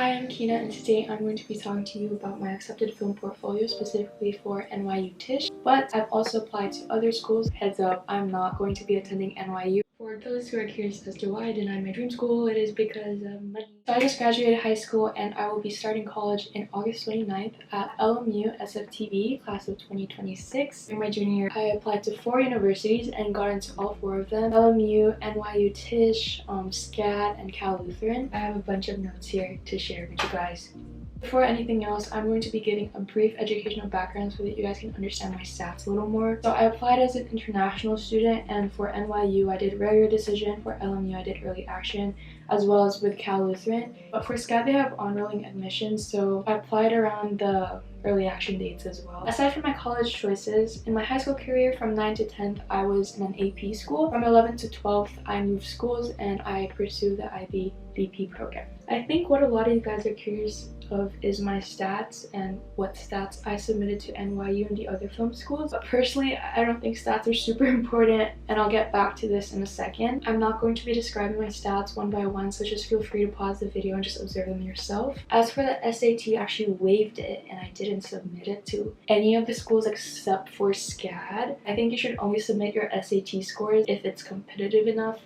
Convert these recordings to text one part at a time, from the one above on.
Hi, I'm Kina, and today I'm going to be talking to you about my accepted film portfolio, specifically for NYU Tisch. But I've also applied to other schools. Heads up, I'm not going to be attending NYU. For those who are curious as to why I denied my dream school, it is because of money. So I just graduated high school and I will be starting college in August 29th at LMU SFTV, class of 2026. In my junior year, I applied to 4 universities and got into all 4 of them: LMU, NYU Tisch, SCAD, and Cal Lutheran. I have a bunch of notes here to share with you guys. Before anything else, I'm going to be giving a brief educational background so that you guys can understand my stats a little more. So I applied as an international student, and for NYU I did regular decision, for LMU I did early action, as well as with Cal Lutheran. But for SCAD they have on-rolling admissions, so I applied around the early action dates as well. Aside from my college choices, in my high school career from 9th to 10th I was in an AP school. From 11th to 12th I moved schools and I pursued the IB BP program. I think what a lot of you guys are curious of is my stats and what stats I submitted to NYU and the other film schools. But personally, I don't think stats are super important, and I'll get back to this in a second. I'm not going to be describing my stats one by one, so just feel free to pause the video and just observe them yourself. As for the SAT, I actually waived it and I didn't submit it to any of the schools except for SCAD. I think you should only submit your SAT scores if it's competitive enough.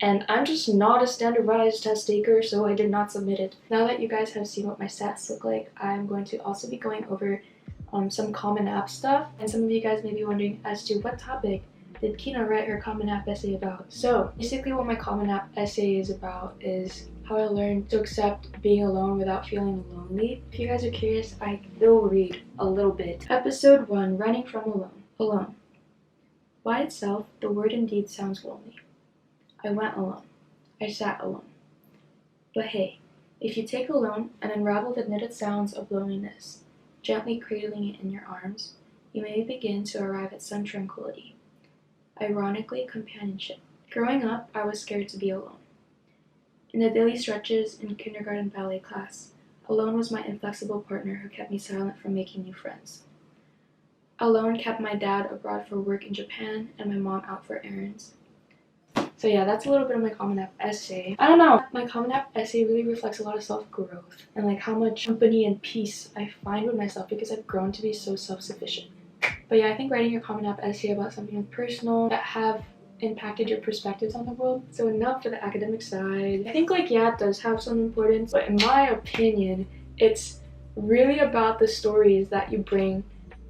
And I'm just not a standardized test taker, so I did not submit it. Now that you guys have seen what my stats look like, I'm going to also be going over some Common App stuff. And some of you guys may be wondering as to what topic did Kina write her Common App essay about. So basically what my Common App essay is about is how I learned to accept being alone without feeling lonely. If you guys are curious, I will read a little bit. Episode 1, Running from Alone. Alone. By itself, the word indeed sounds lonely. I went alone. I sat alone. But hey, if you take alone and unravel the knitted sounds of loneliness, gently cradling it in your arms, you may begin to arrive at some tranquility. Ironically, companionship. Growing up, I was scared to be alone. In the daily stretches in kindergarten ballet class, alone was my inflexible partner who kept me silent from making new friends. Alone kept my dad abroad for work in Japan and my mom out for errands. So yeah, that's a little bit of my Common App essay. I don't know, my Common App essay really reflects a lot of self-growth and like how much company and peace I find with myself because I've grown to be so self-sufficient. But yeah, I think writing your Common App essay about something personal that have impacted your perspectives on the world. So enough for the academic side. I think like yeah, it does have some importance, but in my opinion, it's really about the stories that you bring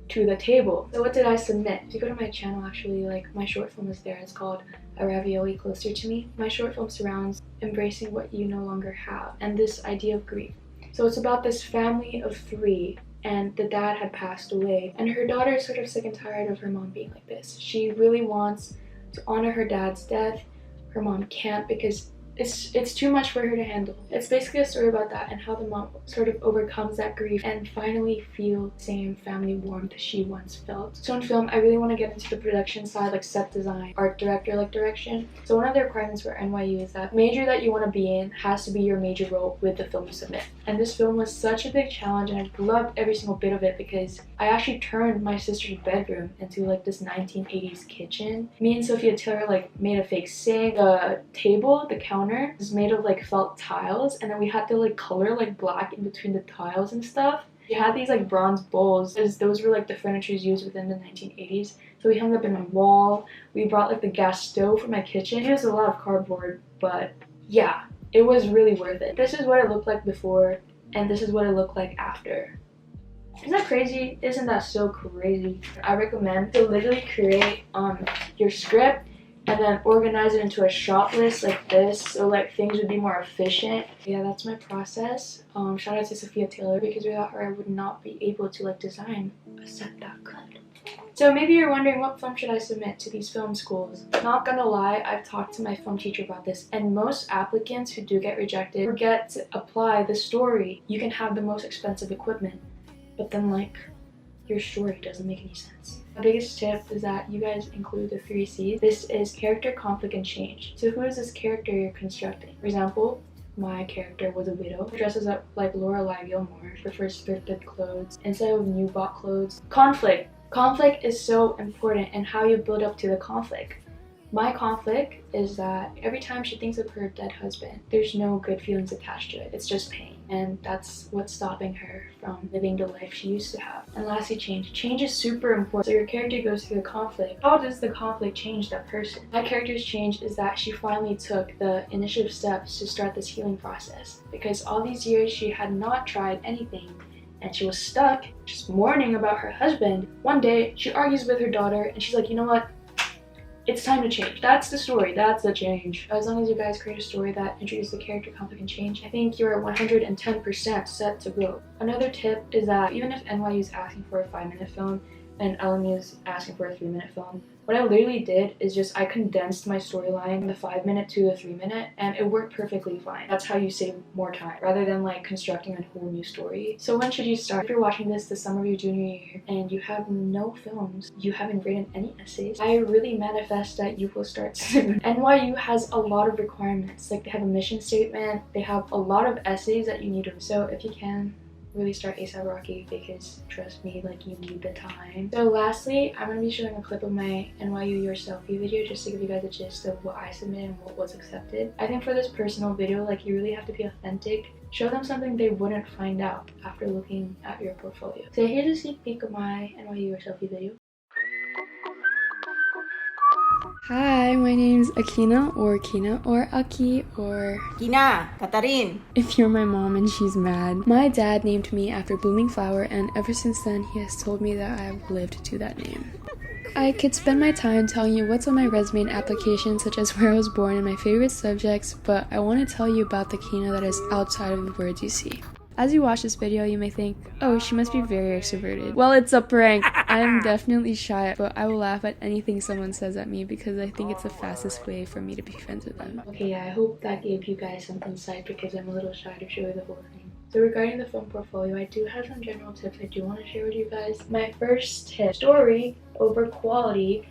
to the table. So what did I submit? If you go to my channel, actually, like my short film is there. It's called A Ravioli Closer to Me. My short film surrounds embracing what you no longer have and this idea of grief. So it's about this family of 3 and the dad had passed away and her daughter is sort of sick and tired of her mom being like this. She really wants to honor her dad's death. Her mom can't because it's too much for her to handle. It's basically a story about that and how the mom sort of overcomes that grief and finally feel the same family warmth she once felt. So in film, I really want to get into the production side, like set design, art director like direction. So one of the requirements for NYU is that major that you want to be in has to be your major role with the film you submit. And this film was such a big challenge and I loved every single bit of it because I actually turned my sister's bedroom into like this 1980s kitchen. Me and Sophia Taylor like made a fake sink. The table, the counter, is made of like felt tiles, and then we had to like color like black in between the tiles and stuff. We had these like bronze bowls because those were like the furniture used within the 1980s. So we hung up in my wall. We brought like the gas stove for my kitchen. It was a lot of cardboard, but yeah, it was really worth it. This is what it looked like before and this is what it looked like after. Isn't that crazy? Isn't that so crazy? I recommend to literally create your script and then organize it into a shot list like this so like things would be more efficient. Yeah, that's my process. Shout out to Sophia Taylor because without her I would not be able to like design a set that good. So maybe you're wondering what film should I submit to these film schools. Not gonna lie, I've talked to my film teacher about this and most applicants who do get rejected forget to apply the story. You can have the most expensive equipment, but then like your story doesn't make any sense. My biggest tip is that you guys include the 3 C's. This is character, conflict, and change. So who is this character you're constructing? For example, my character was a widow who dresses up like Lorelai Gilmore, prefers thrifted clothes instead of new bought clothes. Conflict. Conflict is so important and how you build up to the conflict. My conflict is that every time she thinks of her dead husband, there's no good feelings attached to it. It's just pain. And that's what's stopping her from living the life she used to have. And lastly, change. Change is super important. So your character goes through the conflict. How does the conflict change that person? My character's change is that she finally took the initiative steps to start this healing process. Because all these years she had not tried anything and she was stuck, just mourning about her husband. One day, she argues with her daughter and she's like, you know what? It's time to change. That's the story. That's the change. As long as you guys create a story that introduces the character, conflict, and change, I think you're 110% set to go. Another tip is that even if NYU is asking for a 5-minute film and LMU is asking for a 3-minute film, what I literally did is just I condensed my storyline from the 5-minute to the 3-minute, and it worked perfectly fine. That's how you save more time rather than like constructing a whole new story. So when should you start? If you're watching this the summer of your junior year and you have no films, you haven't written any essays, I really manifest that you will start soon. NYU has a lot of requirements. Like they have a mission statement, they have a lot of essays that you need to. So if you can, really start ASAP Rocky, because trust me, like, you need the time. So lastly, I'm going to be showing a clip of my NYU yourselfie video just to give you guys a gist of what I submitted and what was accepted. I think for this personal video, like, you really have to be authentic. Show them something they wouldn't find out after looking at your portfolio. So here's a sneak peek of my NYU yourselfie video. Hi, my name's Akina or Kina or Aki or Kina, Katarin. if you're my mom and she's mad. My dad named me after blooming flower, and ever since then he has told me that I've lived to that name. I could spend my time telling you what's on my resume and application, such as where I was born and my favorite subjects, but I want to tell you about the Kina that is outside of the words you see. As you watch this video, you may think, oh, she must be very extroverted. Well, it's a prank. I am definitely shy, but I will laugh at anything someone says at me because I think it's the fastest way for me to be friends with them. Okay, yeah, I hope that gave you guys some insight because I'm a little shy to show you the whole thing. So regarding the film portfolio, I do have some general tips I do want to share with you guys. My first tip, story over quality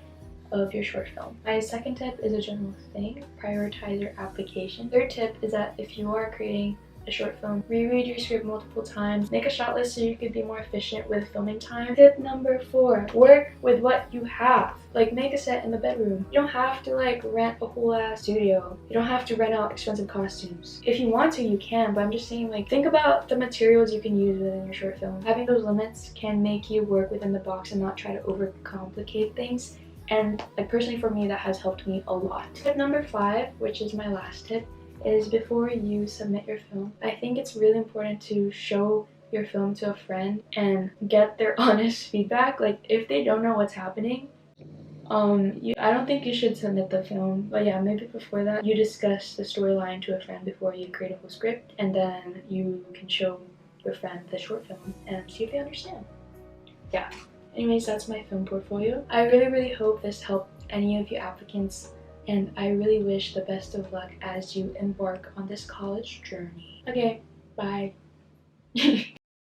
of your short film. My second tip is a general thing, prioritize your application. Third tip is that if you are creating a short film, reread your script multiple times, make a shot list so you could be more efficient with filming time. Tip number 4, work with what you have. Like, make a set in the bedroom. You don't have to like rent a whole ass studio. You don't have to rent out expensive costumes. If you want to, you can, but I'm just saying, like, think about the materials you can use within your short film. Having those limits can make you work within the box and not try to overcomplicate things. And like, personally for me, that has helped me a lot. Tip number 5, which is my last tip, is before you submit your film, I think it's really important to show your film to a friend and get their honest feedback. Like, if they don't know what's happening, I don't think you should submit the film. But yeah, maybe before that, you discuss the storyline to a friend before you create a whole script, and then you can show your friend the short film and see if they understand. Yeah. Anyways, that's my film portfolio. I really hope this helped any of you applicants, and I really wish the best of luck as you embark on this college journey. Okay, bye.